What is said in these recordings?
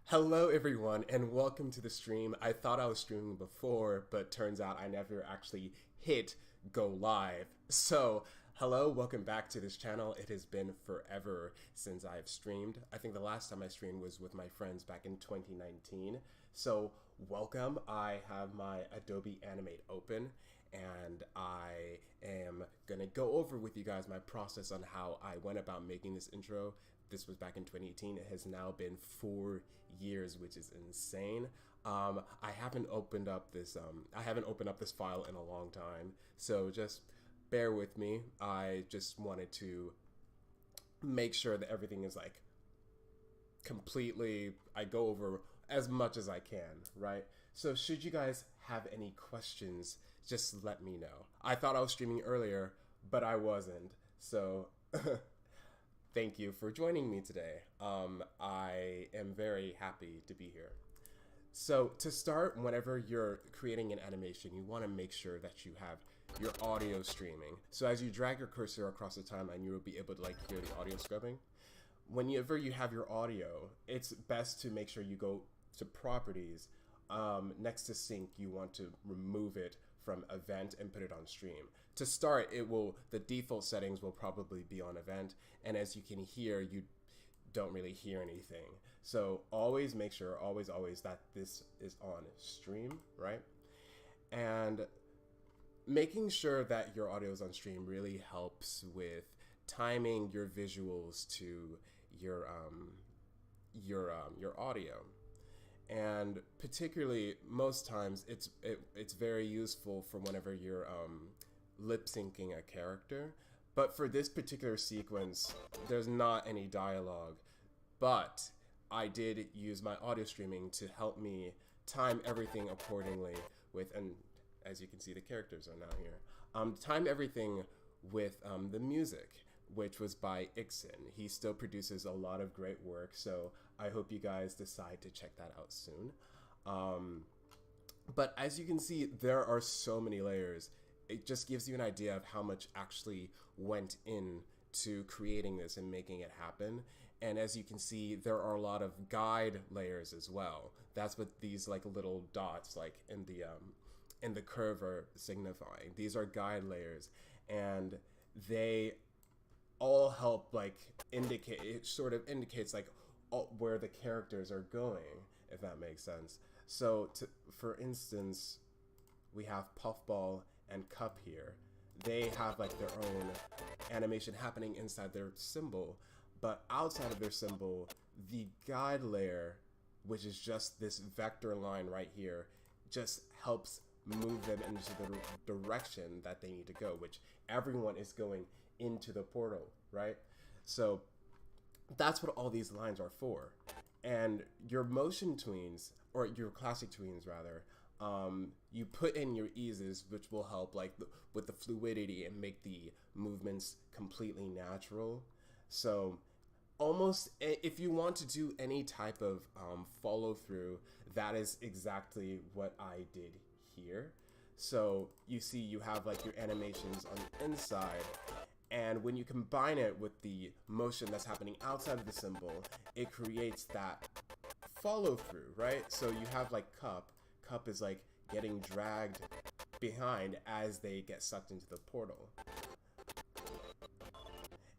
Hello everyone and welcome to the stream. I thought I was streaming before, but turns out I never actually hit go live. So, hello, welcome back to this channel. It has been forever since I've streamed. I think the last time I streamed was with my friends back in 2019. So, welcome. I have my Adobe Animate open and I am gonna go over with you guys my process on how I went about making this intro. This was back in 2018. It has now been 4 years, which is insane. I haven't opened up this. I haven't opened up this file in a long time, so just bear with me. I just wanted to make sure that everything is like completely. I go over as much as I can, right? So should you guys have any questions, just let me know. I thought I was streaming earlier, but I wasn't. So. Thank you for joining me today. I am very happy to be here. So to start, whenever you're creating an animation, you want to make sure that you have your audio streaming. So as you drag your cursor across the timeline, you will be able to hear the audio scrubbing. Whenever you have your audio, it's best to make sure you go to properties. Next to sync, you want to remove it from event and put it on stream. To start, the default settings will probably be on event, and as you can hear, you don't really hear anything. So always make sure, always that this is on stream, right? And making sure that your audio is on stream really helps with timing your visuals to your audio. And particularly most times it's very useful for whenever you're lip syncing a character, but for this particular sequence there's not any dialogue, but I did use my audio streaming to help me time everything accordingly with, and as you can see the characters are now here, time everything with the music, which was by Ixon. He still produces a lot of great work, so I hope you guys decide to check that out soon. But as you can see, there are so many layers. It just gives you an idea of how much actually went into creating this and making it happen. And as you can see, there are a lot of guide layers as well. That's what these little dots in the curve are signifying. These are guide layers, and they all help indicate, it sort of indicates where the characters are going, if that makes sense. So for instance, we have Puffball and Cup here. They have their own animation happening inside their symbol, but outside of their symbol, the guide layer, which is just this vector line right here, just helps move them into the direction that they need to go, which everyone is going into the portal, right? So that's what all these lines are for. And your motion tweens, or your classic tweens rather, you put in your eases, which will help with the fluidity and make the movements completely natural. So almost, if you want to do any type of follow through, that is exactly what I did here. So you see you have your animations on the inside, and when you combine it with the motion that's happening outside of the symbol, it creates that follow through, right? So you have Cup. Cup is getting dragged behind as they get sucked into the portal.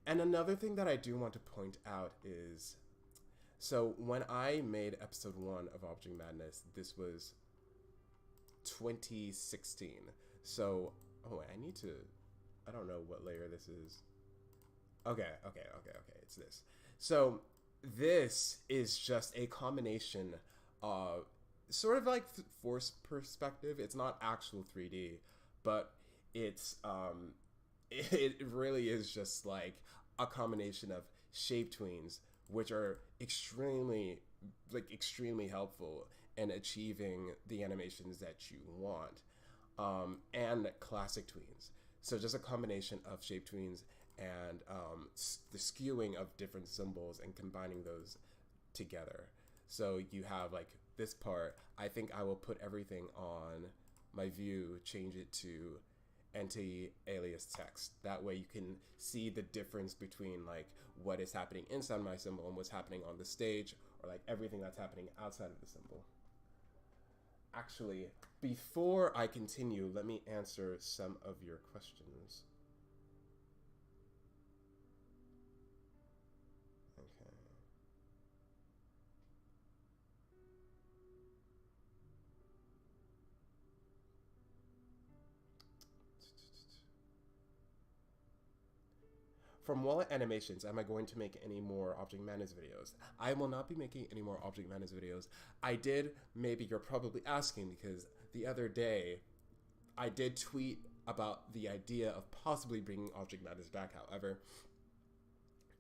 And another thing that I do want to point out is, so when I made episode 1 of Object Madness, this was 2016. So, oh, I don't know what layer this is. Okay, it's this. So this is just a combination of sort of force perspective. It's not actual 3D, but it's it really is just a combination of shape tweens, which are extremely helpful in achieving the animations that you want, and classic tweens. So just a combination of shape tweens and the skewing of different symbols and combining those together. So you have this part. I think I will put everything on my view, change it to anti-alias text. That way you can see the difference between what is happening inside my symbol and what's happening on the stage, or like everything that's happening outside of the symbol. Actually, before I continue, let me answer some of your questions. Okay. From Wallet Animations, am I going to make any more Object Madness videos? I will not be making any more Object Madness videos. I did, maybe you're probably asking, because the other day, I did tweet about the idea of possibly bringing Object Madness back. However,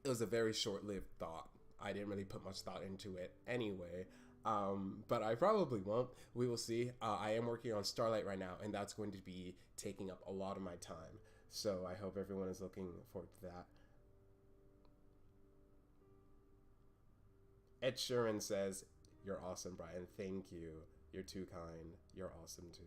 it was a very short-lived thought. I didn't really put much thought into it anyway. But I probably won't. We will see. I am working on Starlight right now, and that's going to be taking up a lot of my time. So I hope everyone is looking forward to that. Ed Sheeran says, "You're awesome, Brian. Thank you. You're too kind. You're awesome too."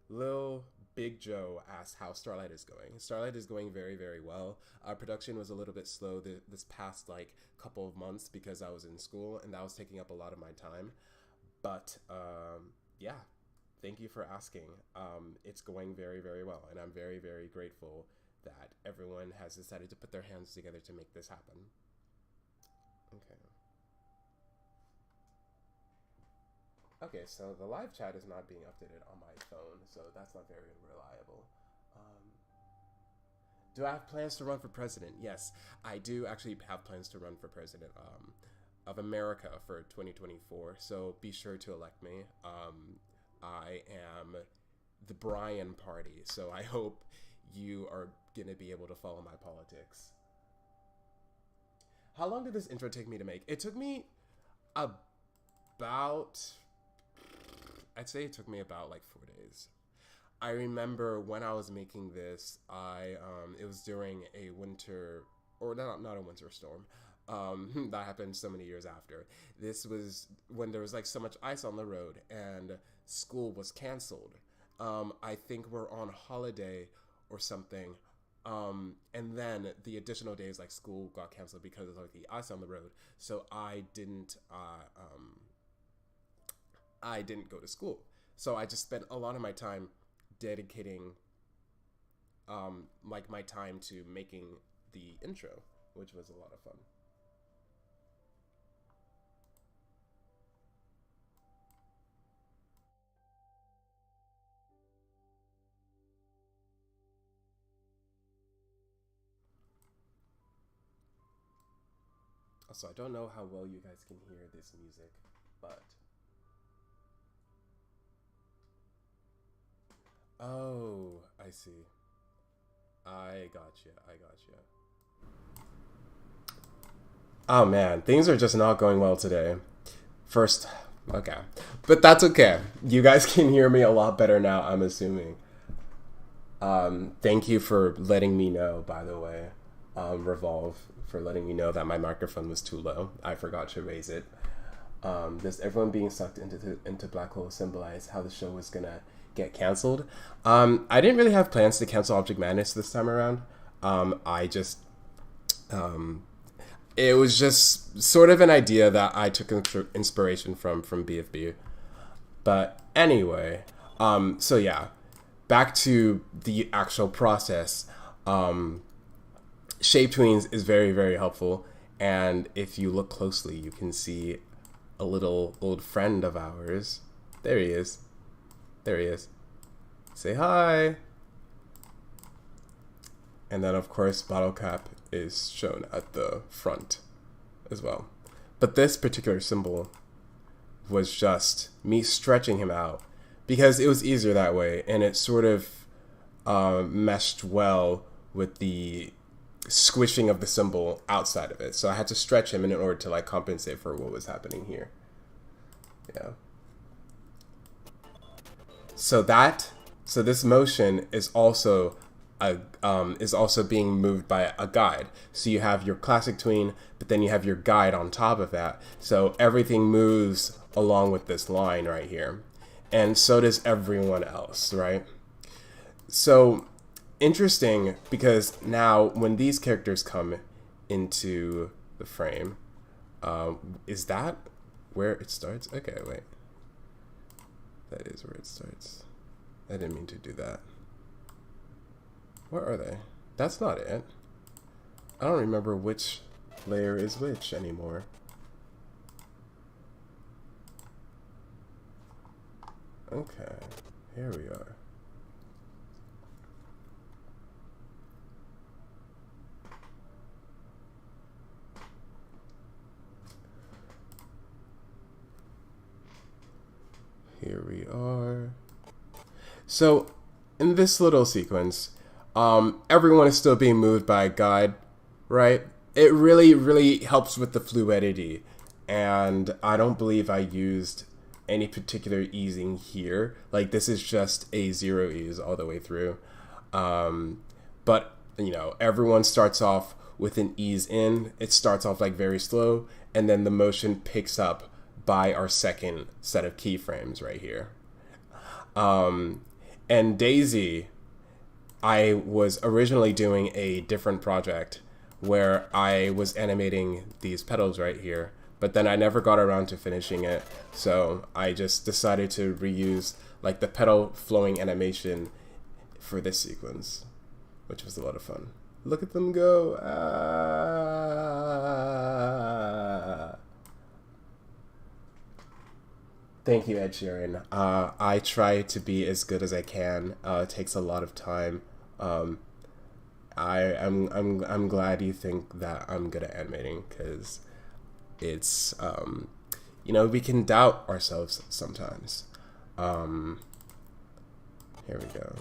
Lil Big Joe asked how Starlight is going. Starlight is going very, very well. Production was a little bit slow this past like couple of months because I was in school and that was taking up a lot of my time. But yeah, thank you for asking. It's going very, very well, and I'm very, very grateful that everyone has decided to put their hands together to make this happen. Okay. Okay, so the live chat is not being updated on my phone, so that's not very reliable. Do I have plans to run for president? Yes, I do actually have plans to run for president of America for 2024, so be sure to elect me. I am the Brian party, so I hope you are going to be able to follow my politics. How long did this intro take me to make? It took me about... I'd say it took me about like 4 days. I remember when I was making this, it was during a winter, or not a winter storm. That happened so many years after. This was when there was like so much ice on the road and school was canceled. I think we're on holiday or something. And then the additional days, like school got canceled because of like the ice on the road. So I didn't go to school. So I just spent a lot of my time dedicating like my time to making the intro, which was a lot of fun. Also, I don't know how well you guys can hear this music, but... Oh, I see. I gotcha. Oh man, things are just not going well today. First, okay. But that's okay. You guys can hear me a lot better now, I'm assuming. Thank you for letting me know, by the way. Revolve, for letting me know that my microphone was too low. I forgot to raise it. Does everyone being sucked into black hole symbolize how the show was gonna get canceled? I didn't really have plans to cancel Object Madness this time around. It was just sort of an idea that I took inspiration from BFB. But anyway, so yeah, back to the actual process. Shape Tweens is very, very helpful. And if you look closely, you can see a little old friend of ours. There he is. Say hi. And then, of course, Bottle Cap is shown at the front as well. But this particular symbol was just me stretching him out because it was easier that way, and it sort of meshed well with the squishing of the symbol outside of it. So I had to stretch him in order to like compensate for what was happening here. Yeah. So this motion is also being moved by a guide. So you have your classic tween, but then you have your guide on top of that. So everything moves along with this line right here. And so does everyone else, right? So interesting, because now when these characters come into the frame. Is that where it starts? Okay, wait. That is where it starts. I didn't mean to do that. Where are they? That's not it. I don't remember which layer is which anymore. Okay, here we are. Here we are. So, in this little sequence, everyone is still being moved by a guide, right? It really helps with the fluidity, and I don't believe I used any particular easing here. Like, this is just a 0 ease all the way through. But, you know, everyone starts off with an ease in. It starts off like very slow, and then the motion picks up by our second set of keyframes right here. And Daisy, I was originally doing a different project where I was animating these petals right here, but then I never got around to finishing it, so I just decided to reuse like the petal flowing animation for this sequence, which was a lot of fun. Look at them go! Ah. Thank you, Ed Sheeran. I try to be as good as I can. It takes a lot of time. I'm glad you think that I'm good at animating, because it's you know, we can doubt ourselves sometimes. Here we go.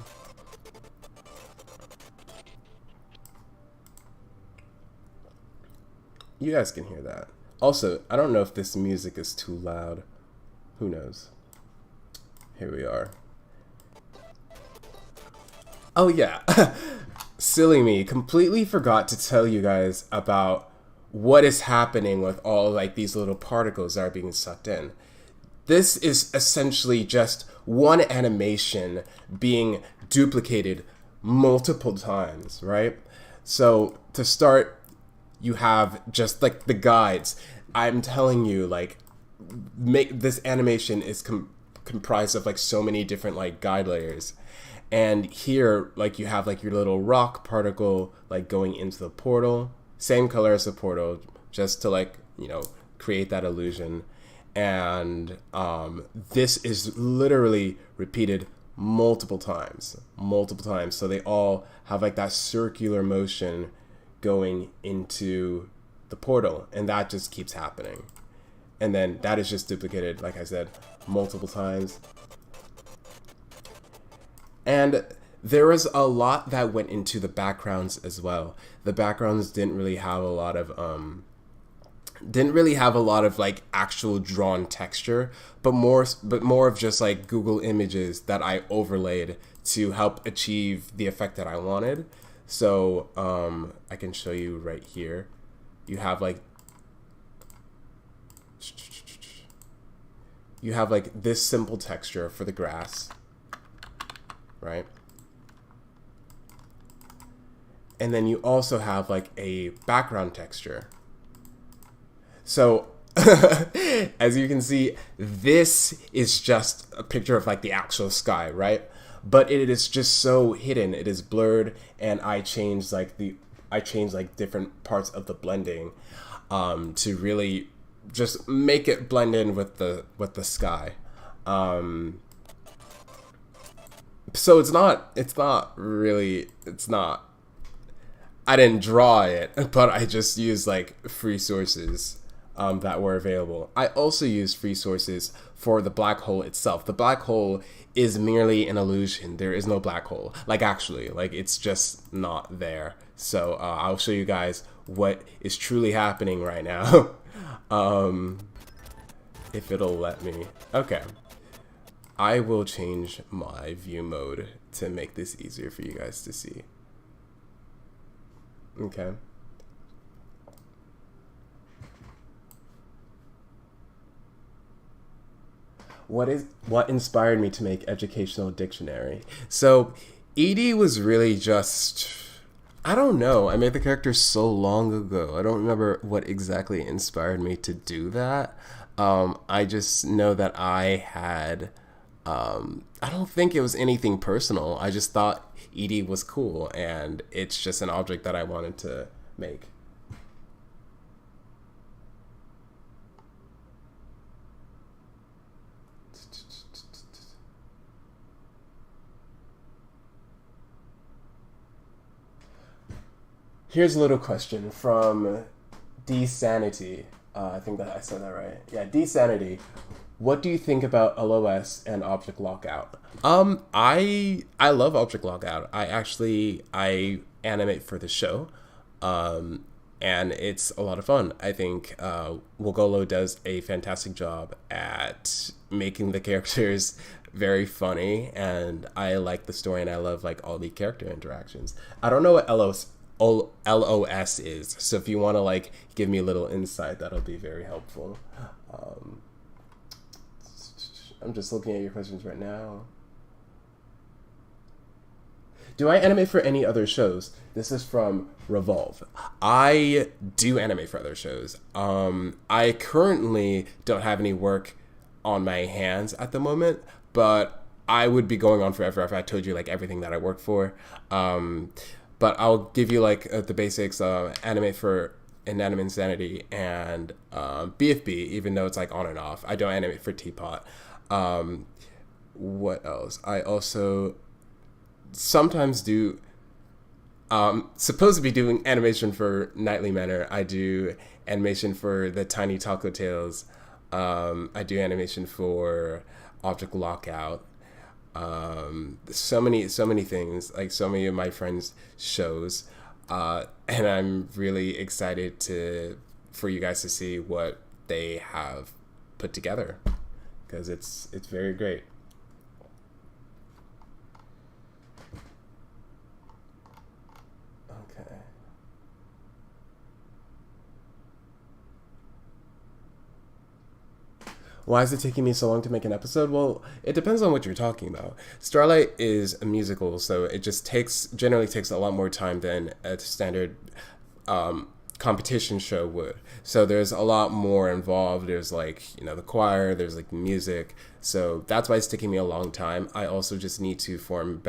You guys can hear that. Also, I don't know if this music is too loud. Who knows? Here we are. Oh yeah, silly me, completely forgot to tell you guys about what is happening with all like these little particles that are being sucked in. This is essentially just one animation being duplicated multiple times, right? So to start, you have just like the guides. I'm telling you, like, this animation is comprised of like so many different like guide layers, and here like you have like your little rock particle like going into the portal, same color as the portal, just to like, you know, create that illusion. And this is literally repeated multiple times, so they all have like that circular motion going into the portal, and that just keeps happening. And then that is just duplicated, like I said, multiple times. And there was a lot that went into the backgrounds as well. The backgrounds didn't really have a lot of like actual drawn texture, but more of just like Google images that I overlaid to help achieve the effect that I wanted. So I can show you right here. You have like this simple texture for the grass, right? And then you also have like a background texture. So as you can see, this is just a picture of like the actual sky, right? But it is just so hidden, it is blurred, and I changed like different parts of the blending to really just make it blend in with the sky. So it's not I didn't draw it, but I just used like free sources that were available. I also used free sources for the black hole itself. The black hole is merely an illusion. There is no black hole. Like, actually, like, it's just not there. So I'll show you guys what is truly happening right now. If it'll let me. Okay. I will change my view mode to make this easier for you guys to see. Okay. What inspired me to make Educational Dictionary? So Edie was really just I don't know. I made the character so long ago. I don't remember what exactly inspired me to do that. I just know that I had. I don't think it was anything personal. I just thought Edie was cool, and it's just an object that I wanted to make. Here's a little question from D Sanity. I think that I said that right. Yeah, D Sanity. What do you think about LOS and object lockout? I love object lockout. I animate for the show, and it's a lot of fun. I think Wogolo does a fantastic job at making the characters very funny, and I like the story, and I love like all the character interactions. I don't know what LOS is, so if you want to like give me a little insight, that'll be very helpful. Um, I'm just looking at your questions right now. Do I animate for any other shows? This is from Revolve. I do animate for other shows. I currently don't have any work on my hands at the moment, but I would be going on forever if I told you like everything that I work for. But I'll give you like the basics. Animate for Inanimate Insanity and BFB, even though it's like on and off. I don't animate for Teapot. What else? I also sometimes do supposed to be doing animation for Nightly Manor. I do animation for the Tiny Taco Tales. I do animation for Object Lockout. So many things, like so many of my friends' shows, and I'm really excited for you guys to see what they have put together, because it's very great. Okay. Why is it taking me so long to make an episode? Well, it depends on what you're talking about. Starlight is a musical, so it just generally takes a lot more time than a standard competition show would. So there's a lot more involved. There's like, the choir, there's like music. So that's why it's taking me a long time. I also just need to form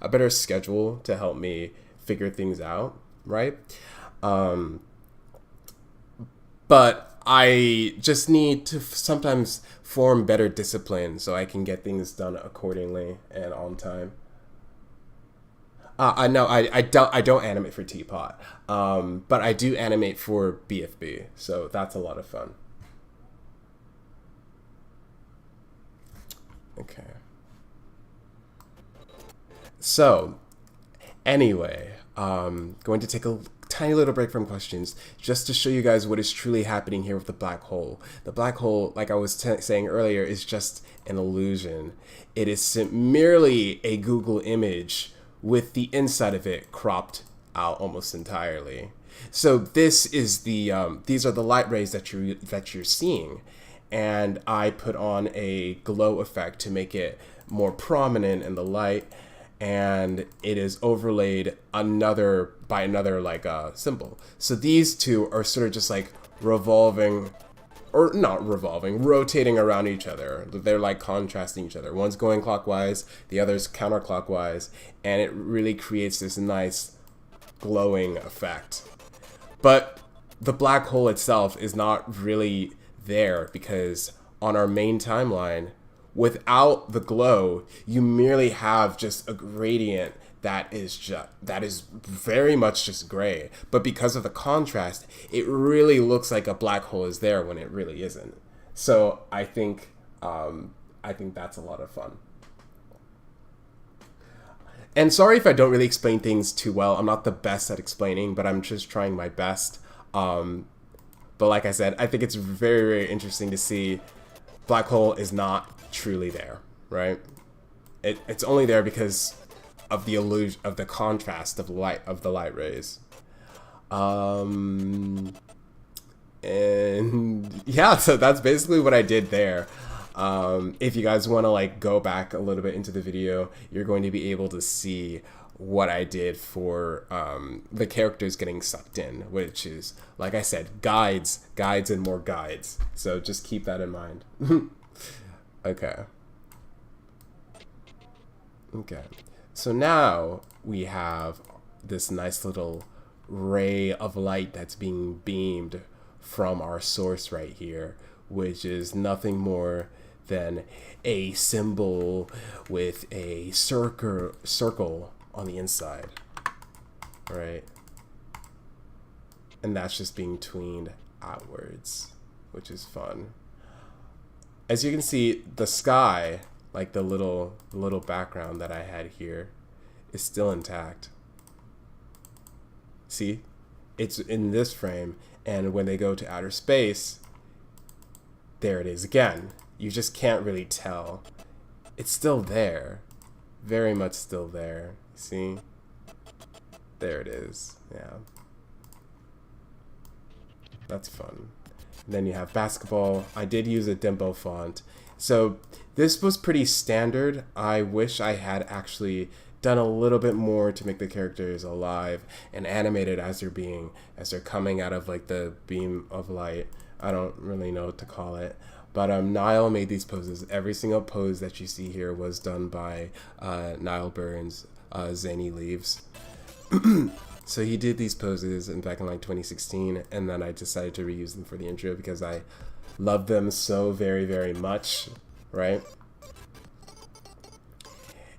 a better schedule to help me figure things out, right? But I just need to sometimes form better discipline so I can get things done accordingly and on time. I know I don't animate for Teapot, but I do animate for BFB, so that's a lot of fun. Okay. So anyway, going to take a tiny little break from questions just to show you guys what is truly happening here with the black hole. The black hole, like I was saying earlier, is just an illusion. It is merely a Google image with the inside of it cropped out almost entirely. So these are the light rays that you're seeing, and I put on a glow effect to make it more prominent in the light, and it is overlaid by another like symbol. So these two are sort of just like revolving, or not revolving, rotating around each other. They're like contrasting each other. One's going clockwise, the other's counterclockwise, and it really creates this nice glowing effect. But the black hole itself is not really there, because on our main timeline, without the glow, you merely have just a gradient that is very much just gray. But because of the contrast, it really looks like a black hole is there when it really isn't. So I think that's a lot of fun. And sorry if I don't really explain things too well. I'm not the best at explaining, but I'm just trying my best. But like I said, I think it's very, very interesting to see black hole is not truly there, right? It's only there because of the illusion of the contrast of the light rays. And yeah, so that's basically what I did there. If you guys want to like go back a little bit into the video, you're going to be able to see what I did for the characters getting sucked in, which is, like I said, guides, and more guides. So just keep that in mind. Okay. Okay. So now we have this nice little ray of light that's being beamed from our source right here, which is nothing more than a symbol with a circle on the inside, right? And that's just being tweened outwards, which is fun. As you can see, the sky, like the little background that I had here, is still intact. See? It's in this frame, and when they go to outer space, there it is again. You just can't really tell. It's still there. Very much still there. See? There it is. Yeah. That's fun. And then you have basketball. I did use a Dimbo font. So this was pretty standard. I wish I had actually done a little bit more to make the characters alive and animated as they're coming out of like the beam of light. I don't really know what to call it. But Niall made these poses. Every single pose that you see here was done by Niall Burns, Zany Leaves. So he did these poses back in like 2016, and then I decided to reuse them for the intro because I love them so very, very much, right?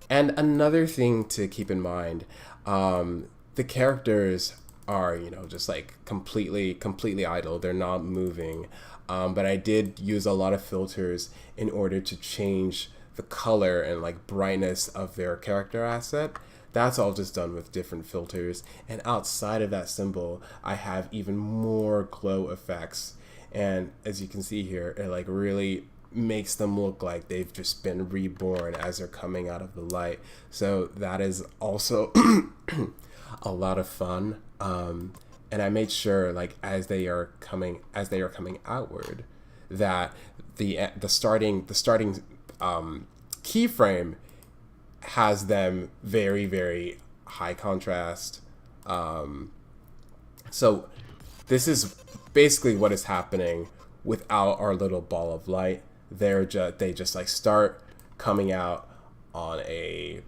And another thing to keep in mind, the characters are, just like completely idle. They're not moving. But I did use a lot of filters in order to change the color and like brightness of their character asset. That's all just done with different filters. And outside of that symbol, I have even more glow effects. And as you can see here, it like really makes them look like they've just been reborn as they're coming out of the light. So that is also a lot of fun. And I made sure, like as they are coming outward, that the starting keyframe has them very, very high contrast. So this is basically what is happening without our little ball of light. They just like start coming out on an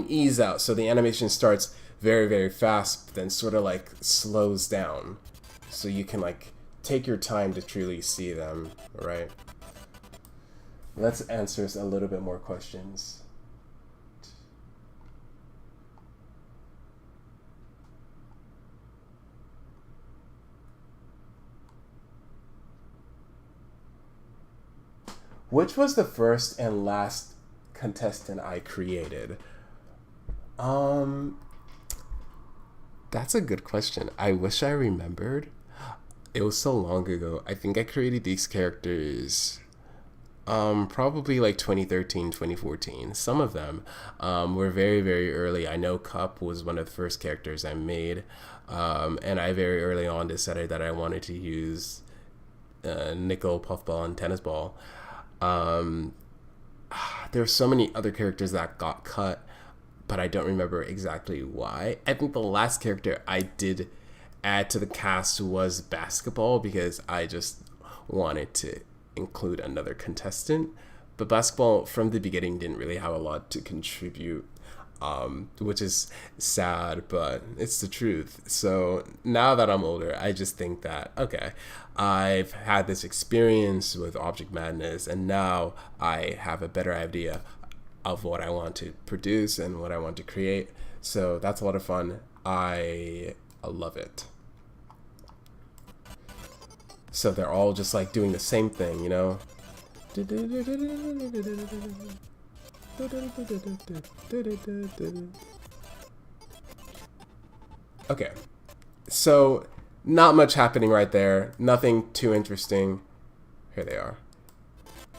ease out. So the animation starts very, very fast, but then sort of like slows down. So you can like take your time to truly see them, right? Let's answer a little bit more questions. Which was the first and last contestant I created? That's a good question. I wish I remembered. It was so long ago. I think I created these characters probably like 2013, 2014. Some of them were very, very early. I know Cup was one of the first characters I made. And I very early on decided that I wanted to use Nickel, Puffball, and Tennis Ball. There's so many other characters that got cut, but I don't remember exactly why. I think the last character I did add to the cast was Basketball because I just wanted to include another contestant. But Basketball from the beginning didn't really have a lot to contribute, which is sad, but it's the truth. So now that I'm older, I just think that, okay, I've had this experience with Object Madness, and now I have a better idea of what I want to produce and what I want to create. So that's a lot of fun. I love it. So they're all just like doing the same thing, you know? Okay, so not much happening right there. Nothing too interesting. Here they are.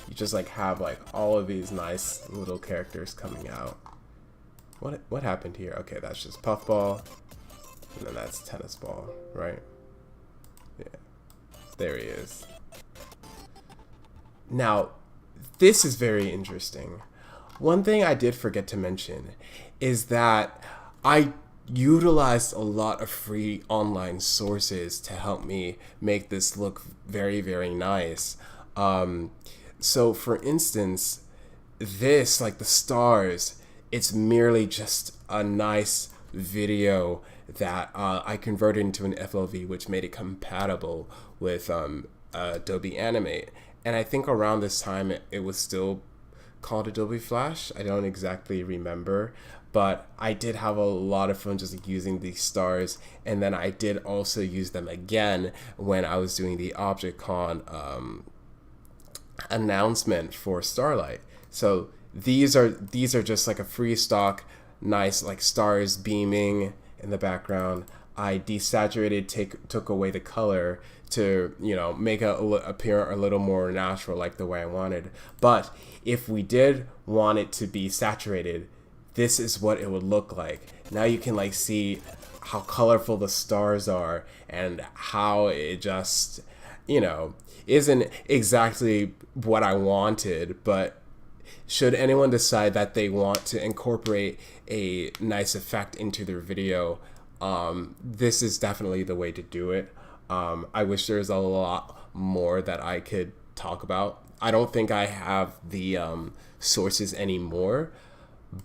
You just like have like all of these nice little characters coming out. What happened here? Okay, that's just Puffball, and then that's Tennis Ball, right? Yeah, there he is. Now, this is very interesting. One thing I did forget to mention is that I utilized a lot of free online sources to help me make this look very, very nice. Um, so, for instance, this, like the stars, it's merely just a nice video that I converted into an FLV, which made it compatible with Adobe Animate. And I think around this time it was still called Adobe Flash. I don't exactly remember, but I did have a lot of fun just using these stars. And then I did also use them again when I was doing the ObjectCon announcement for Starlight. So these are just like a free stock, nice like stars beaming in the background. I desaturated, took away the color to make it appear a little more natural, like the way I wanted. But if we did want it to be saturated, this is what it would look like. Now you can like see how colorful the stars are and how it just isn't exactly what I wanted. But should anyone decide that they want to incorporate a nice effect into their video, this is definitely the way to do it. I wish there was a lot more that I could talk about. I don't think I have the sources anymore,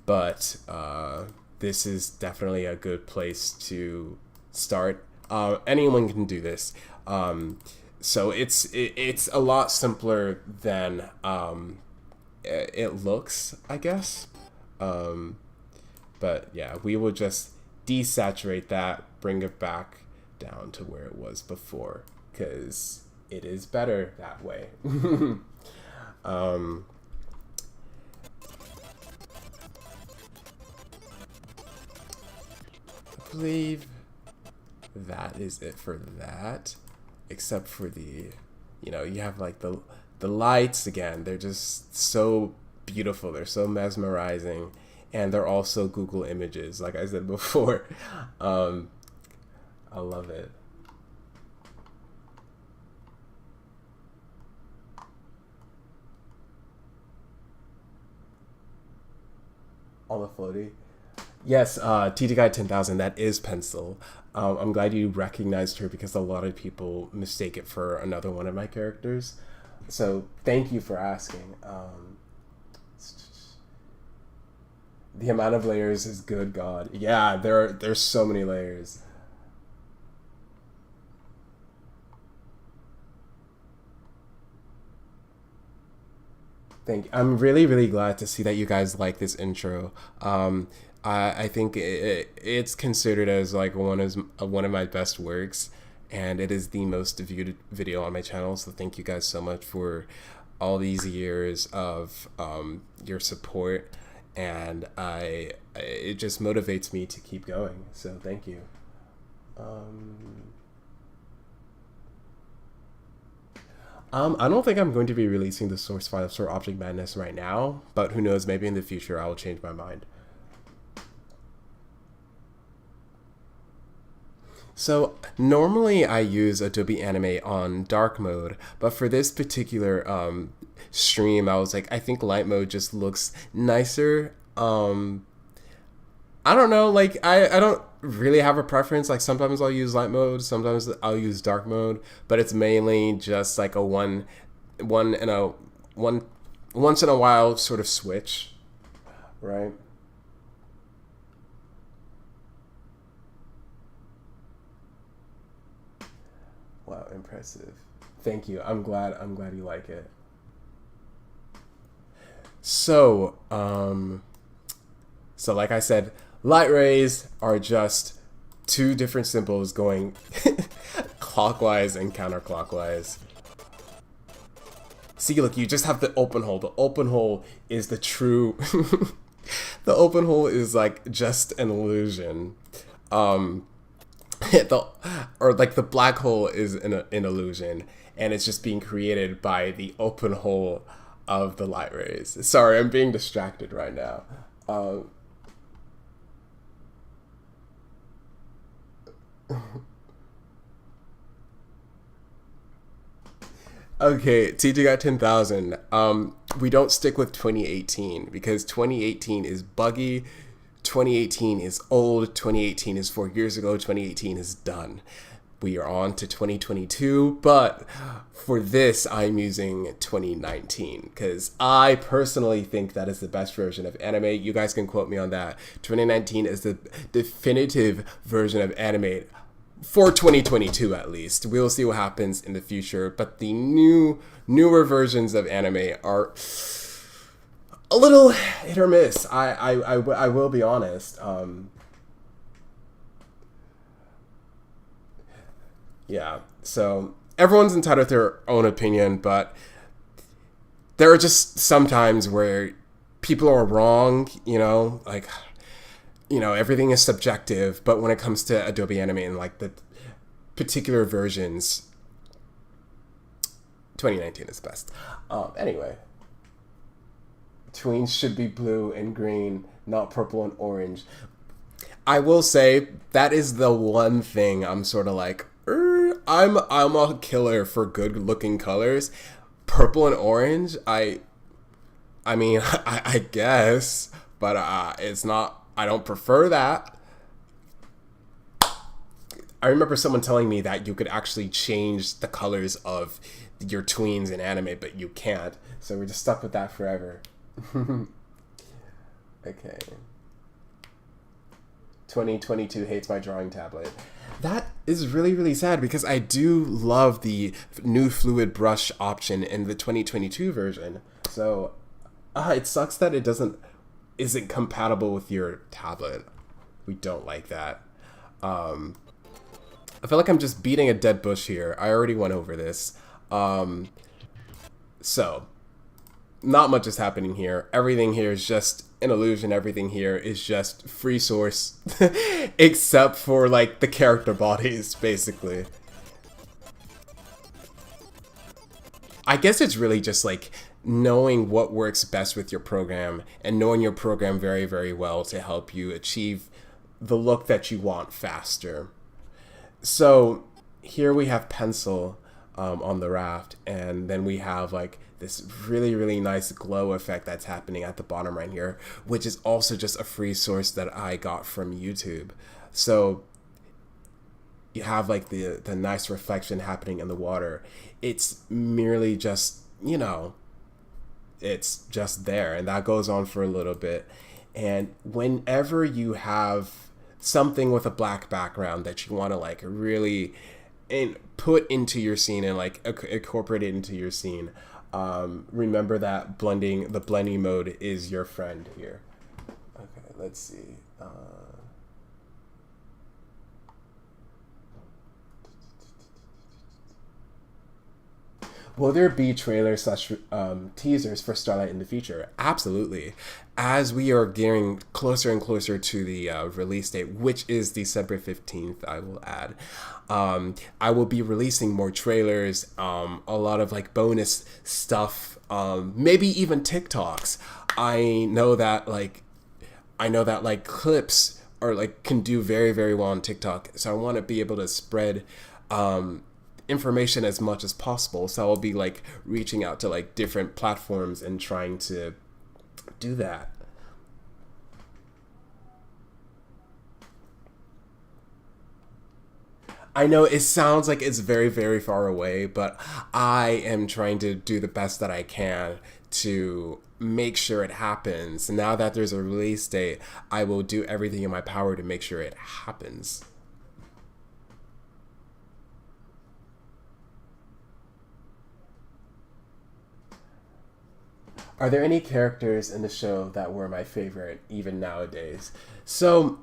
but this is definitely a good place to start. Anyone can do this. So it's a lot simpler than it looks, I guess. But yeah, we will just desaturate that, bring it back down to where it was before, because it is better that way. I believe that is it for that, except for you have like the lights again. They're just so beautiful. They're so mesmerizing, and they're also Google images, like I said before. I love it. All the floaty. Yes, TT Guy 10,000, that is Pencil. I'm glad you recognized her because a lot of people mistake it for another one of my characters. So thank you for asking. The amount of layers is good God. Yeah, there's so many layers. Thank you. I'm really, really glad to see that you guys like this intro. I think it's considered as like one of my best works, and it is the most viewed video on my channel. So thank you guys so much for all these years of your support, and it just motivates me to keep going. So thank you. I don't think I'm going to be releasing the source files for Object Madness right now, but who knows, maybe in the future I will change my mind. So normally I use Adobe Animate on dark mode, but for this particular stream, I was like, I think light mode just looks nicer. I don't know, like I don't really have a preference. Like sometimes I'll use light mode, sometimes I'll use dark mode, but it's mainly just like a one once in a while sort of switch, right? Wow, impressive. Thank you. I'm glad you like it. So, so like I said, light rays are just two different symbols going clockwise and counterclockwise. See, look, you just have the open hole. The open hole is the true... the open hole is like just an illusion. Or like the black hole is an illusion, and it's just being created by the open hole of the light rays. Sorry, I'm being distracted right now. Okay, TG got 10,000. we don't stick with 2018 because 2018 is buggy. 2018 is old. 2018 is 4 years ago. 2018 is done. We are on to 2022, but for this, I'm using 2019 because I personally think that is the best version of anime. You guys can quote me on that. 2019 is the definitive version of anime for 2022 at least. We'll see what happens in the future, but the newer versions of anime are a little hit or miss. I will be honest. Yeah, so everyone's entitled to their own opinion, but there are just some times where people are wrong, everything is subjective, but when it comes to Adobe Animate and like the particular versions, 2019 is best. Anyway, tweens should be blue and green, not purple and orange. I will say that is the one thing I'm sort of like, I'm a killer for good looking colors. Purple and orange, I mean, I guess, but it's not, I don't prefer that. I remember someone telling me that you could actually change the colors of your tweens in anime, but you can't. So we're just stuck with that forever. Okay. 2022 hates my drawing tablet. That is really, really sad because I do love the new fluid brush option in the 2022 version. So it sucks that it isn't compatible with your tablet. We don't like that. I feel like I'm just beating a dead bush here. I already went over this. So not much is happening here. Everything here is just an illusion. Everything here is just free source except for like the character bodies, basically. I guess it's really just like knowing what works best with your program and knowing your program very, very well to help you achieve the look that you want faster. So here we have pencil on the raft, and then we have like this really, really nice glow effect that's happening at the bottom right here, which is also just a free source that I got from YouTube. So you have like the nice reflection happening in the water. It's merely just, it's just there, and that goes on for a little bit. And whenever you have something with a black background that you want to like really put into your scene and like incorporate it into your scene, remember that the blending mode is your friend here. Okay, let's see. Will there be trailers / teasers for Starlight in the future? Absolutely. As we are getting closer and closer to the release date, which is December 15th, I will add. I will be releasing more trailers, a lot of like bonus stuff, maybe even TikToks. I know that clips are like can do very, very well on TikTok, so I want to be able to spread information as much as possible. So I'll be like reaching out to like different platforms and trying to do that. I know it sounds like it's very, very far away, but I am trying to do the best that I can to make sure it happens. Now that there's a release date, I will do everything in my power to make sure it happens. Are there any characters in the show that were my favorite even nowadays? So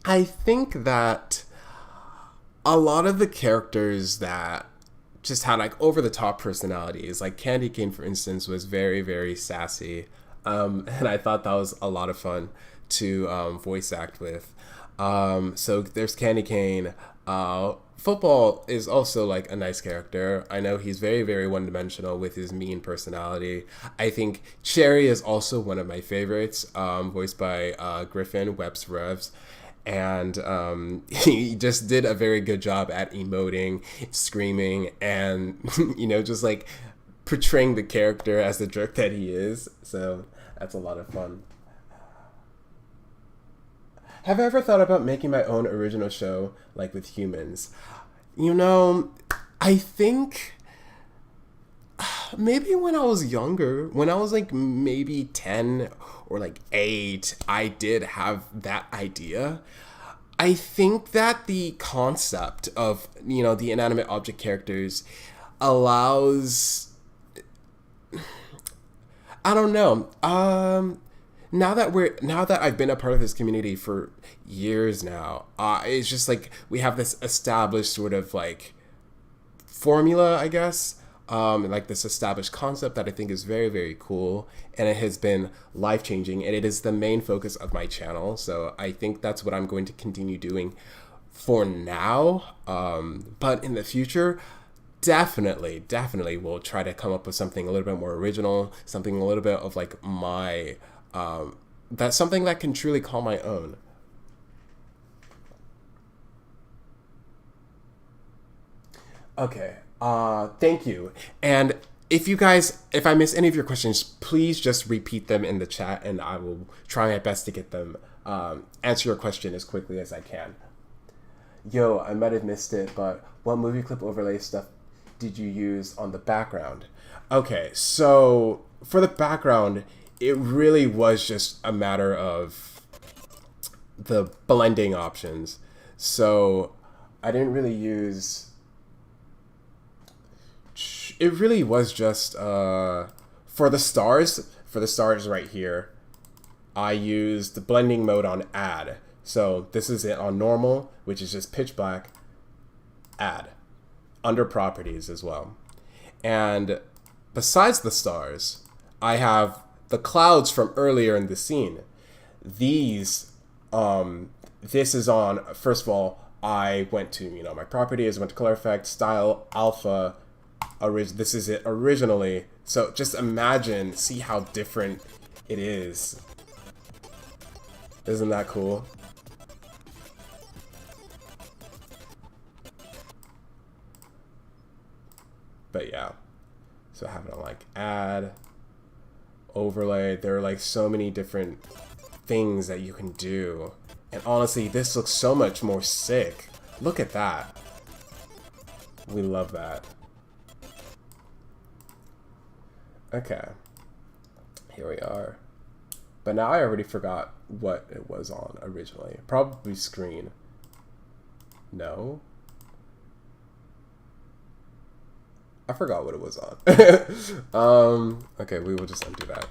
I think that a lot of the characters that just had like over the top personalities, like Candy Cane, for instance, was very, very sassy. And I thought that was a lot of fun to voice act with. So there's Candy Cane. Football is also like a nice character. I know he's very, very one-dimensional with his mean personality. I think Cherry is also one of my favorites, voiced by Griffin Webbs Revs. And he just did a very good job at emoting, screaming, and just like portraying the character as the jerk that he is. So that's a lot of fun. Have I ever thought about making my own original show, like with humans? You know, I think maybe when I was younger, when I was like maybe 10 or like 8, I did have that idea. I think that the concept of, the inanimate object characters allows, I don't know. Now that I've been a part of this community for years now, it's just like we have this established sort of like formula, I guess, like this established concept that I think is very, very cool, and it has been life changing, and it is the main focus of my channel. So I think that's what I'm going to continue doing for now. But in the future, definitely we'll try to come up with something a little bit more original, something a little bit of like my that's something that can truly call my own. Okay. Thank you. And if I miss any of your questions, please just repeat them in the chat, and I will try my best to get them, answer your question as quickly as I can. Yo, I might have missed it, but what movie clip overlay stuff did you use on the background? Okay, so for the background, it really was just a matter of the blending options. So I didn't really use, it really was just for the stars right here, I used the blending mode on add. So this is it on normal, which is just pitch black, add, under properties as well. And besides the stars, I have the clouds from earlier in the scene. These, this is on, first of all, I went to, my properties, went to color effect, style, alpha, this is it originally. So just imagine, see how different it is. Isn't that cool? But yeah, so I have it on like add, overlay. There are like so many different things that you can do. And honestly, this looks so much more sick. Look at that. We love that. Okay, here we are. But now I already forgot what it was on originally. Probably screen. No? I forgot what it was on. Okay, we will just undo that.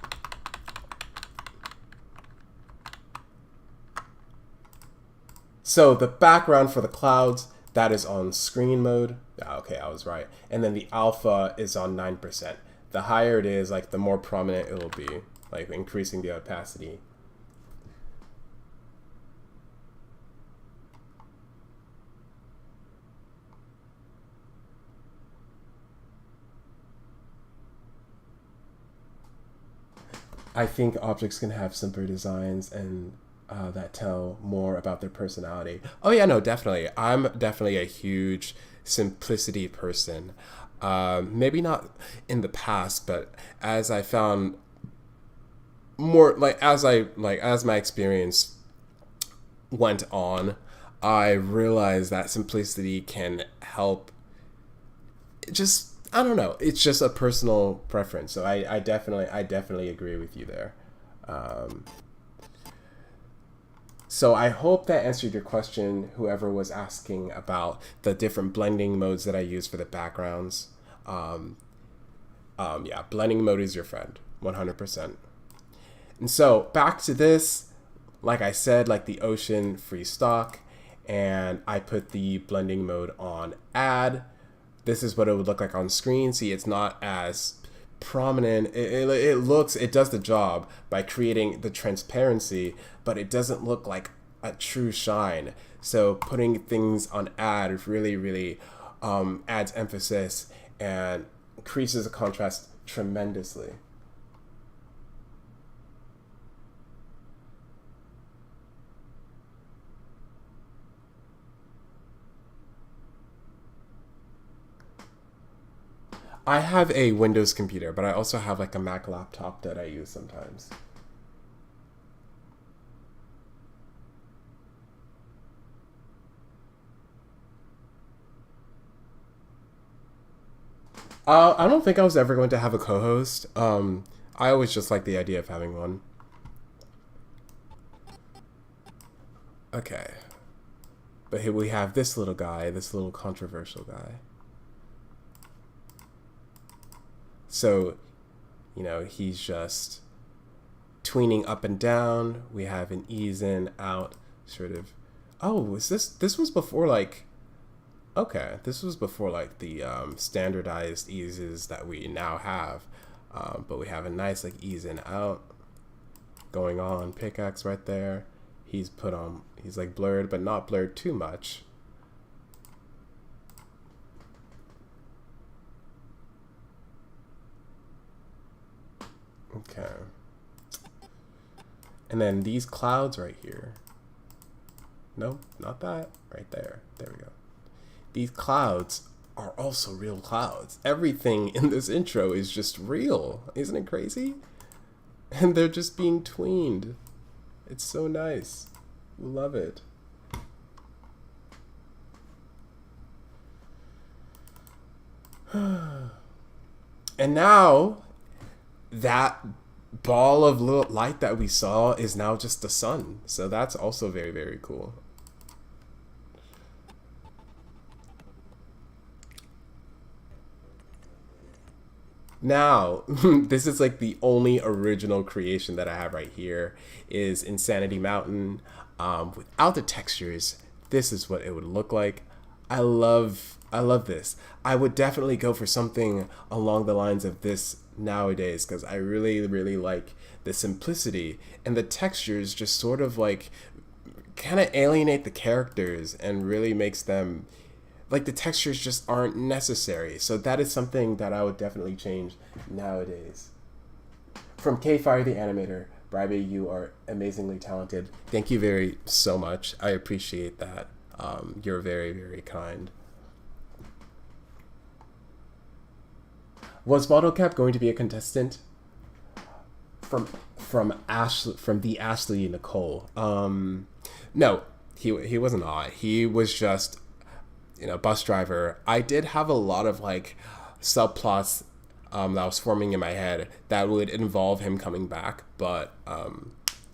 So the background for the clouds, that is on screen mode. Okay, I was right. And then the alpha is on 9%. The higher it is, like the more prominent it will be, like increasing the opacity. I think objects can have simpler designs and that tell more about their personality. Oh yeah, no, definitely. I'm definitely a huge simplicity person. Maybe not in the past, but as I found more, as my experience went on, I realized that simplicity can help. Just, I don't know. It's just a personal preference. So I definitely agree with you there. So I hope that answered your question, whoever was asking about the different blending modes that I use for the backgrounds. Yeah, blending mode is your friend, 100%. And so back to this, like I said, like the ocean free stock, and I put the blending mode on add. This is what it would look like on screen. See, it's not as prominent. It does the job by creating the transparency, but it doesn't look like a true shine. So putting things on add really adds emphasis and increases the contrast tremendously. I have a Windows computer, but I also have like a Mac laptop that I use sometimes. I don't think I was ever going to have a co-host. I always just like the idea of having one. Okay, but here we have this little guy, this little controversial guy. So, he's just tweening up and down. We have an ease in, out, sort of. Oh, was this was before like, okay, this was before like the standardized eases that we now have. But we have a nice like ease in, out going on. Pickaxe right there. He's like blurred, but not blurred too much. Okay. And then these clouds right here. No, not that. Right there. There we go. These clouds are also real clouds. Everything in this intro is just real. Isn't it crazy? And they're just being tweened. It's so nice. Love it. And now that ball of little light that we saw is now just the sun. So that's also very, very cool. Now, this is like the only original creation that I have right here is Insanity Mountain. Without the textures, this is what it would look like. I love this. I would definitely go for something along the lines of this nowadays because I really, really like the simplicity and the textures just sort of like kind of alienate the characters and really makes them like the textures just aren't necessary. So that is something that I would definitely change nowadays. From K Fire the Animator, Brybe, you are amazingly talented. Thank you very so much. I appreciate that. You're very, very kind. Was Bottlecap going to be a contestant? From the Ashley Nicole. No, he was not. He was just bus driver. I did have a lot of like subplots that was forming in my head that would involve him coming back, but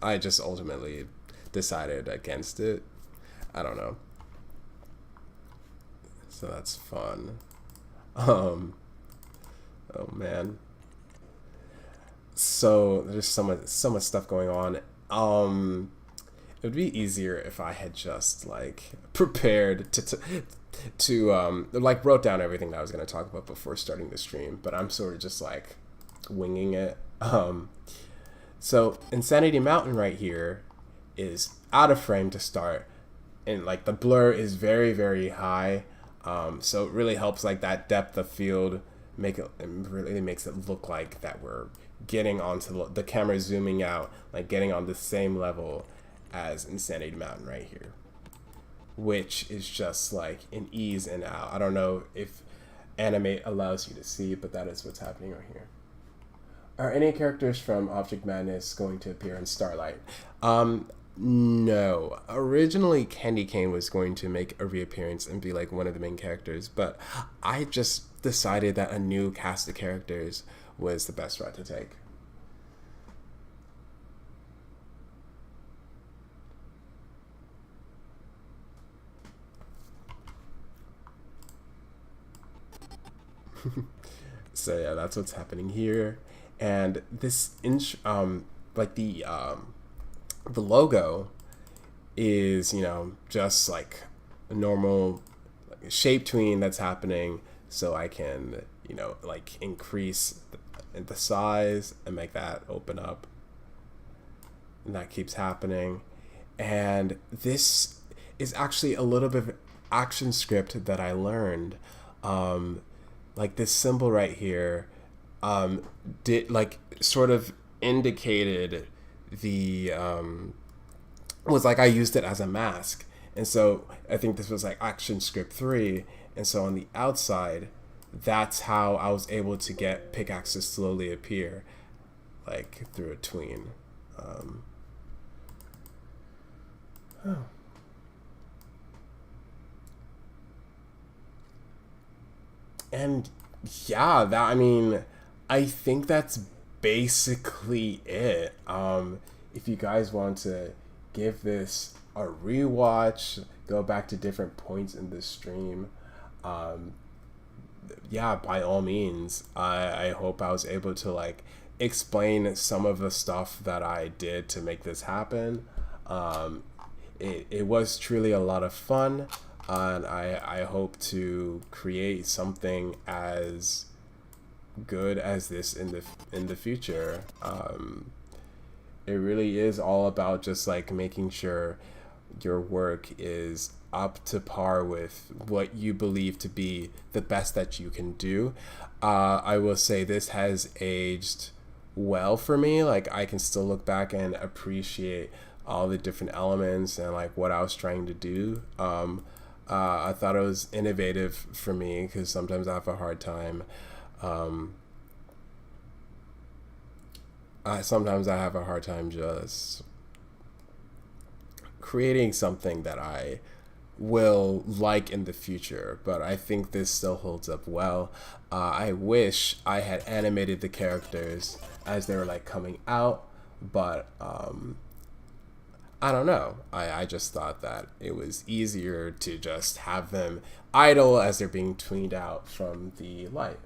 I just ultimately decided against it. I don't know. So that's fun. Oh man. So there's so much stuff going on. It would be easier if I had just like prepared to like wrote down everything that I was going to talk about before starting the stream, but I'm sort of just like winging it. So Insanity Mountain right here is out of frame to start, and like the blur is very, very high. So it really helps like that depth of field it really makes it look like that we're getting onto the camera zooming out, like getting on the same level as Insanity Mountain right here, which is just like an ease and out. I don't know if Animate allows you to see, but that is what's happening right here. Are any characters from Object Madness going to appear in Starlight? No. Originally, Candy Cane was going to make a reappearance and be like one of the main characters, but I just decided that a new cast of characters was the best route to take. So yeah, that's what's happening here, and this like the logo is just like a normal shape tween that's happening, so I can like increase the size and make that open up, and that keeps happening. And this is actually a little bit of action script that I learned. Like this symbol right here did like sort of indicated the was like I used it as a mask, and so I think this was like action script 3, and so on the outside that's how I was able to get pickaxe to slowly appear, like through a tween. Oh. And yeah, that I mean, I think that's basically it. If you guys want to give this a rewatch, go back to different points in the stream, um, yeah, by all means. I hope I was able to like explain some of the stuff that I did to make this happen. Um, it was truly a lot of fun, and I hope to create something as good as this in the future. It really is all about just like making sure your work is up to par with what you believe to be the best that you can do. I will say this has aged well for me. Like I can still look back and appreciate all the different elements and like what I was trying to do. I thought it was innovative for me because sometimes I have a hard time. Sometimes I have a hard time just creating something that I will like in the future, but I think this still holds up well. I wish I had animated the characters as they were like coming out, but I don't know. I just thought that it was easier to just have them idle as they're being tweened out from the light.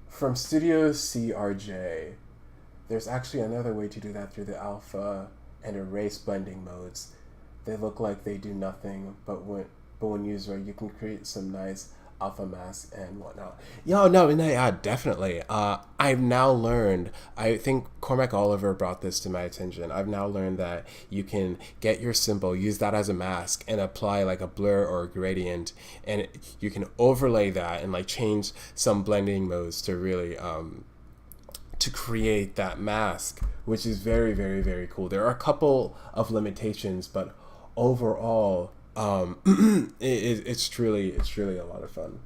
From Studio CRJ, there's actually another way to do that through the alpha and erase blending modes. They look like they do nothing, but when used right, you can create some nice alpha masks and whatnot. Yo, no, yeah, definitely. I've now learned. I think Cormac Oliver brought this to my attention. I've now learned that you can get your symbol, use that as a mask, and apply like a blur or a gradient, and you can overlay that and like change some blending modes to really to create that mask, which is very, very, very cool. There are a couple of limitations, but overall, it's truly a lot of fun.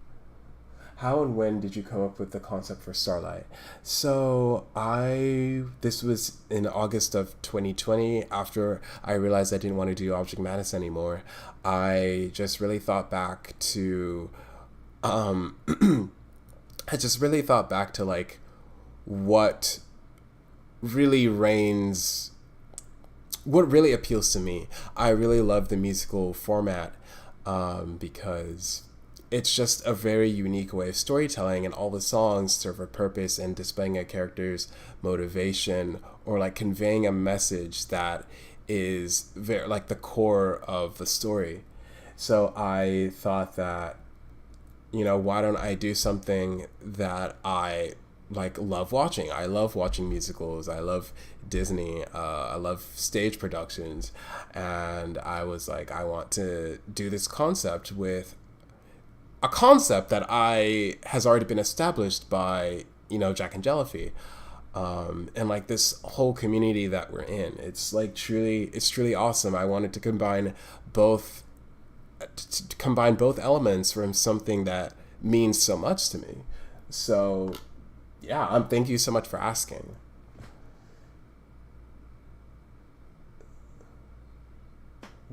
How and when did you come up with the concept for Starlight? So this was in August of 2020. After I realized I didn't want to do Object Madness anymore, I just really thought back to, I just really thought back to like what really reigns, what really appeals to me. I really love the musical format because it's just a very unique way of storytelling, and all the songs serve a purpose in displaying a character's motivation or like conveying a message that is very like the core of the story. So I thought that, you know, why don't I do something that I like love watching? I love watching musicals. I love Disney. I love stage productions, and I was like, I want to do this concept with a concept that has already been established by, you know, Jack and Jellyfy, and like this whole community that we're in. It's truly awesome. I wanted to both combine both elements from something that means so much to me. So yeah, thank you so much for asking.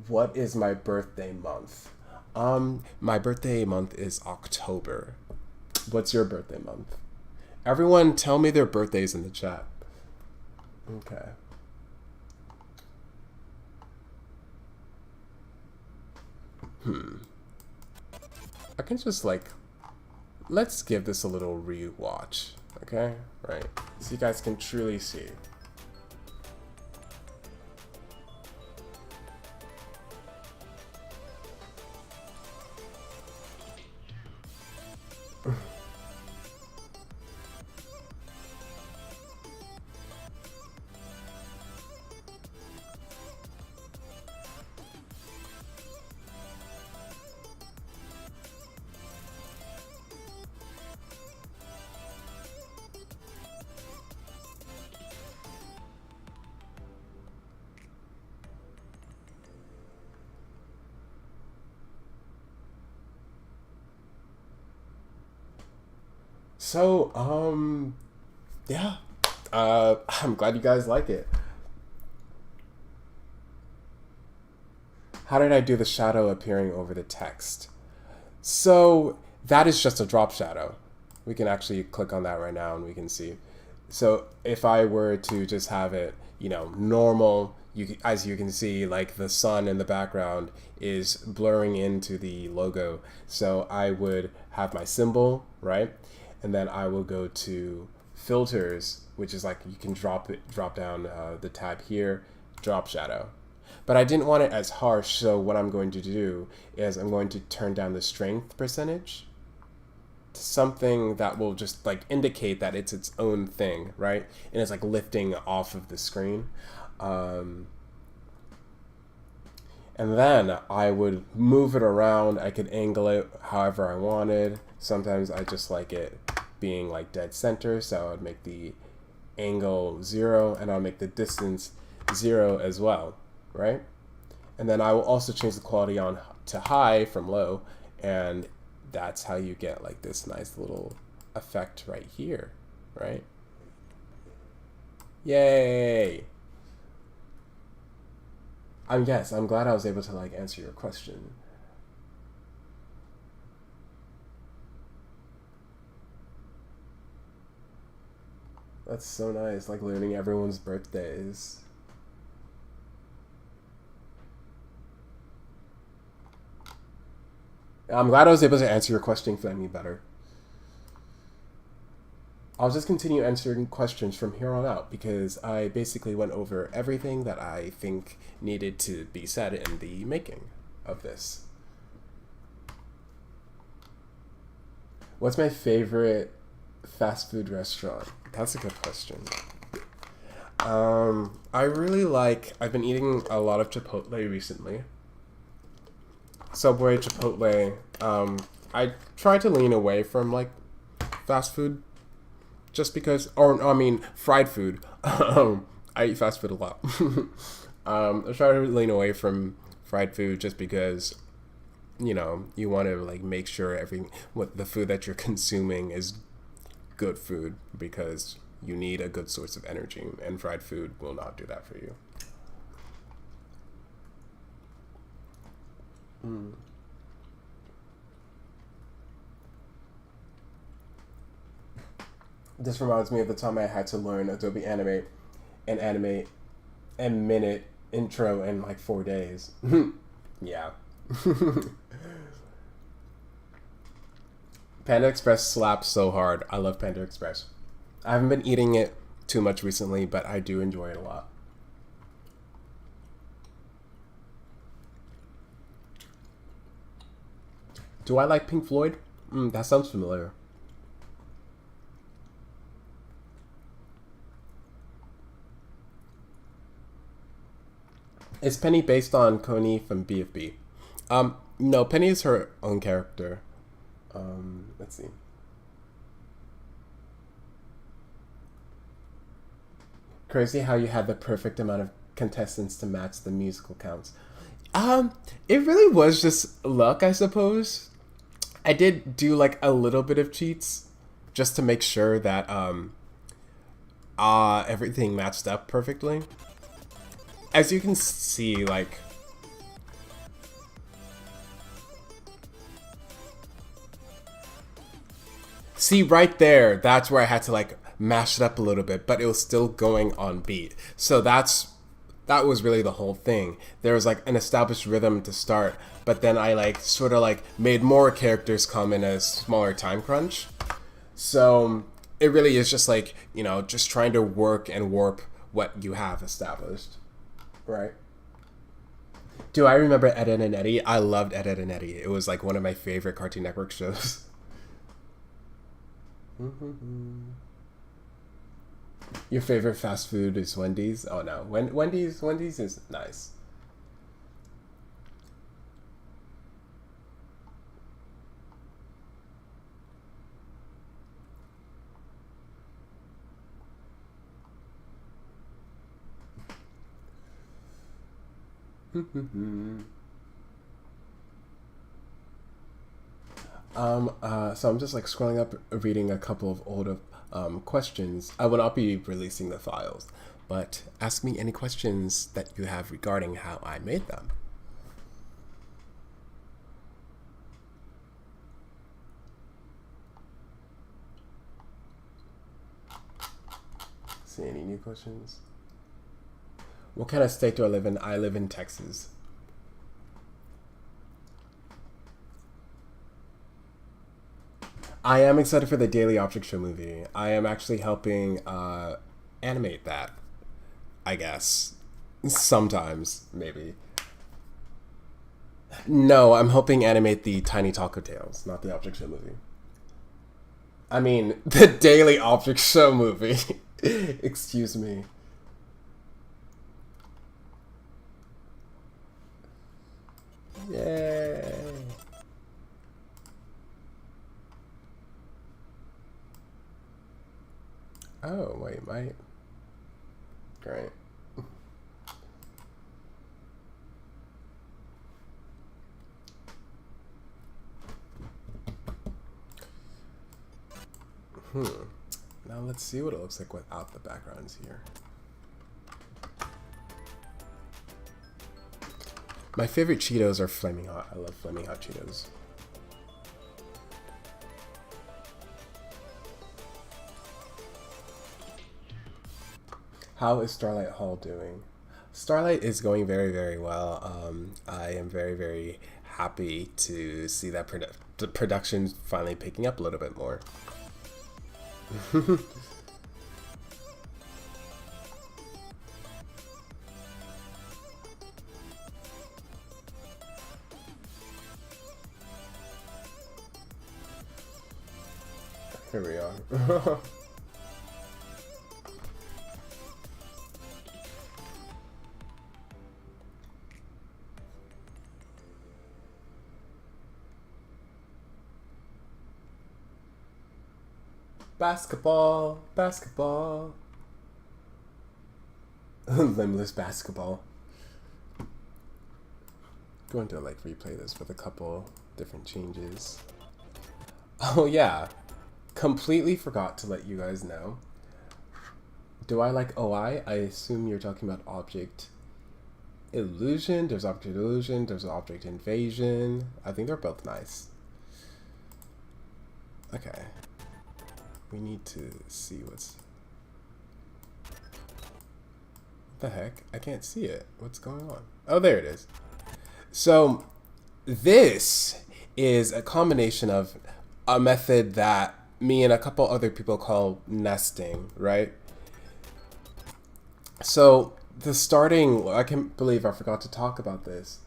What is my birthday month? My birthday month is October. What's your birthday month? Everyone tell me their birthdays in the chat. Okay. I can just like, let's give this a little rewatch, okay? Right, so you guys can truly see. So, yeah. I'm glad you guys like it. How did I do the shadow appearing over the text? So that is just a drop shadow. We can actually click on that right now and we can see. So if I were to just have it, normal, as you can see, like the sun in the background is blurring into the logo. So I would have my symbol, right? And then I will go to filters, which is like you can drop down the tab here, drop shadow. But I didn't want it as harsh, so what I'm going to do is I'm going to turn down the strength percentage to something that will just like indicate that it's its own thing, right? And it's like lifting off of the screen. And then I would move it around. I could angle it however I wanted. Sometimes I just like it being like dead center, so I would make the angle 0 and I'll make the distance 0 as well, right? And then I will also change the quality on to high from low, and that's how you get like this nice little effect right here, right? Yay! I'm glad I was able to like answer your question. That's so nice, like learning everyone's birthdays. I'm glad I was able to answer your question, Flammy, better. I'll just continue answering questions from here on out because I basically went over everything that I think needed to be said in the making of this. What's my favorite fast food restaurant? That's a good question. I really I've been eating a lot of Chipotle recently. Subway, Chipotle. I try to lean away from like fast food just because, or I mean, fried food. I eat fast food a lot. I try to lean away from fried food just because, you want to like make sure what the food that you're consuming is good food because you need a good source of energy, and fried food will not do that for you. Mm. This reminds me of the time I had to learn Adobe Animate and animate and minute intro in like 4 days. Yeah. Panda Express slaps so hard. I love Panda Express. I haven't been eating it too much recently, but I do enjoy it a lot. Do I like Pink Floyd? That sounds familiar. Is Penny based on Coney from BFB? No, Penny is her own character. Let's see. Crazy how you had the perfect amount of contestants to match the musical counts. It really was just luck, I suppose. I did do like a little bit of cheats just to make sure that everything matched up perfectly. As you can see, like see right there, that's where I had to like mash it up a little bit, but it was still going on beat. So that was really the whole thing. There was like an established rhythm to start, but then I like sort of like made more characters come in a smaller time crunch. So it really is just like, just trying to work and warp what you have established. Right. Do I remember Ed, Edd and Eddy? I loved Ed, Edd and Eddy. It was like one of my favorite Cartoon Network shows. Your favorite fast food is Wendy's? Oh no, Wendy's is nice. So I'm just like scrolling up, reading a couple of older questions. I will not be releasing the files, but ask me any questions that you have regarding how I made them. See any new questions? What kind of state do I live in? I live in Texas. I am excited for the Daily Object Show movie. I am actually helping animate that, I guess. Sometimes, maybe. No, I'm helping animate the Tiny Taco Tales, not the Object Show movie. I mean, the Daily Object Show movie. Excuse me. Yay. Oh, wait, might. Great. Now let's see what it looks like without the backgrounds here. My favorite Cheetos are Flaming Hot. I love Flaming Hot Cheetos. How is Starlight Hall doing? Starlight is going very, very well. I am very, very happy to see that the production's finally picking up a little bit more. Here we are. Basketball, basketball. Limbless basketball. Going to like replay this with a couple different changes. Oh yeah, completely forgot to let you guys know. Do I like OI? I assume you're talking about object illusion. There's object illusion, there's object invasion. I think they're both nice. Okay. We need to see what's... What the heck? I can't see it. What's going on? Oh, there it is. So this is a combination of a method that me and a couple other people call nesting, right? So the starting... I can't believe I forgot to talk about this.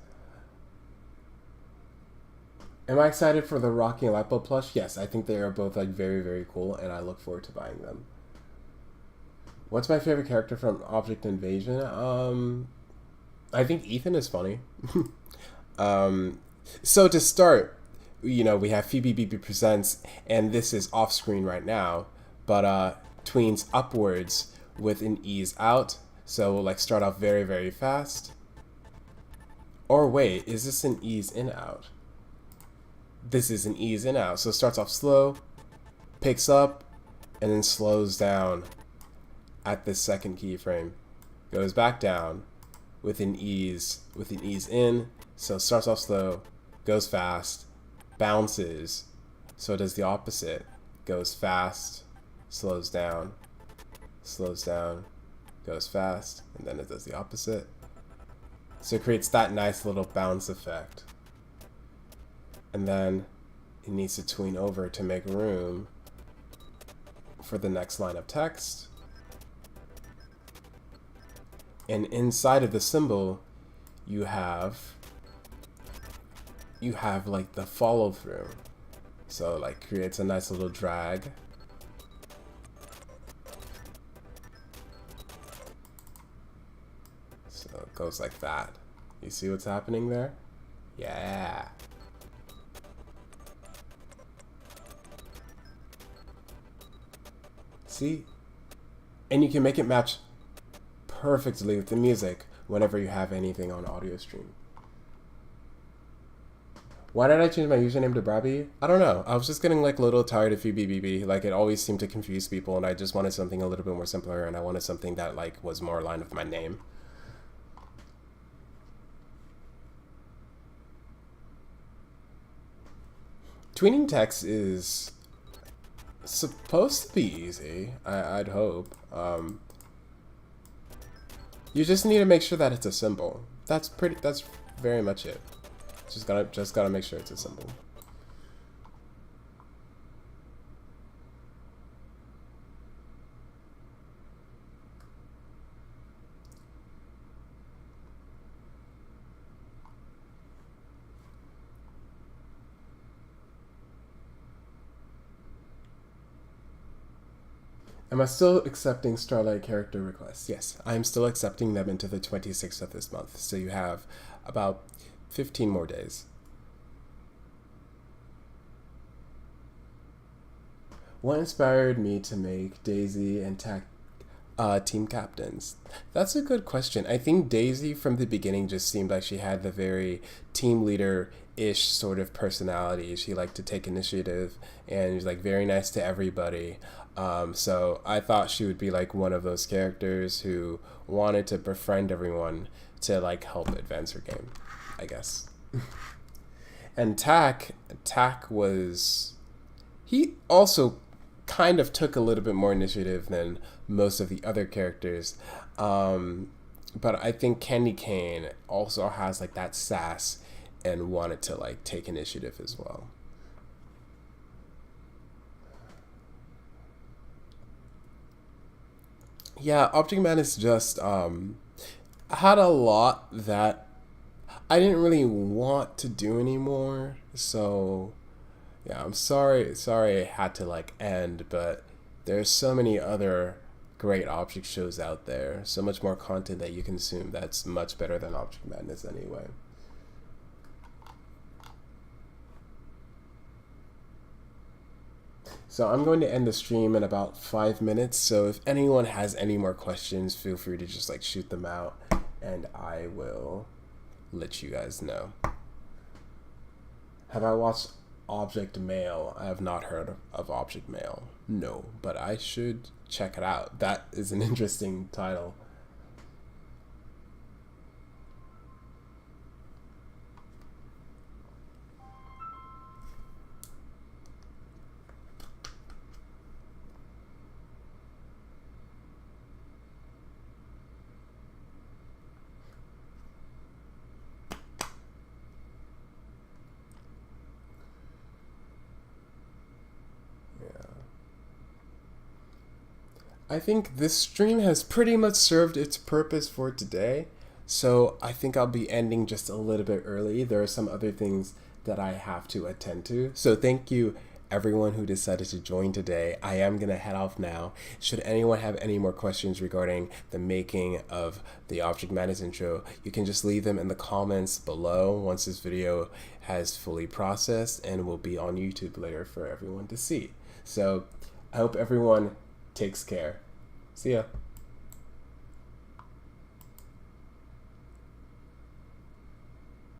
Am I excited for the Rocky and Lipo plush? Yes, I think they are both like very, very cool, and I look forward to buying them. What's my favorite character from Object Invasion? I think Ethan is funny. So to start, you know, we have Phoebe BB Presents, and this is off screen right now, but Tweens upwards with an ease out. So we'll like start off very, very fast. Or wait, is this an ease in out? This is an ease in out. So it starts off slow, picks up, and then slows down at this second keyframe. Goes back down with an ease in. So it starts off slow, goes fast, bounces. So it does the opposite. Goes fast, slows down, goes fast, and then it does the opposite. So it creates that nice little bounce effect. And then it needs to tween over to make room for the next line of text. And inside of the symbol, you have like the follow through. So like creates a nice little drag. So it goes like that. You see what's happening there? Yeah. See? And you can make it match perfectly with the music whenever you have anything on audio stream. Why did I change my username to Brabby? I don't know. I was just getting like a little tired of BBB. Like it always seemed to confuse people, and I just wanted something a little bit more simpler, and I wanted something that like was more aligned with my name. Tweening text is supposed to be easy. I'd hope. You just need to make sure that it's a symbol. That's pretty. That's very much it. Just gotta make sure it's a symbol. Am I still accepting Starlight character requests? Yes, I'm still accepting them into the 26th of this month. So you have about 15 more days. What inspired me to make Daisy and team captains? That's a good question. I think Daisy from the beginning just seemed like she had the very team leader-ish sort of personality. She liked to take initiative and was like very nice to everybody. So I thought she would be like one of those characters who wanted to befriend everyone to like help advance her game, I guess. And Tak was, he also kind of took a little bit more initiative than most of the other characters. But I think Candy Cane also has like that sass and wanted to like take initiative as well. Yeah, Object Man is just had a lot that I didn't really want to do anymore. So yeah, I'm sorry it had to like end, but there's so many other great object shows out there. So much more content that you consume that's much better than Object Madness anyway. So I'm going to end the stream in about 5 minutes. So if anyone has any more questions, feel free to just like shoot them out and I will let you guys know. Have I watched Object Mail? I have not heard of Object Mail. No, but I should check it out. That is an interesting title. I think this stream has pretty much served its purpose for today. So I think I'll be ending just a little bit early. There are some other things that I have to attend to. So thank you everyone who decided to join today. I am going to head off now. Should anyone have any more questions regarding the making of the Object Madness intro, you can just leave them in the comments below once this video has fully processed and will be on YouTube later for everyone to see. So I hope everyone takes care. See ya.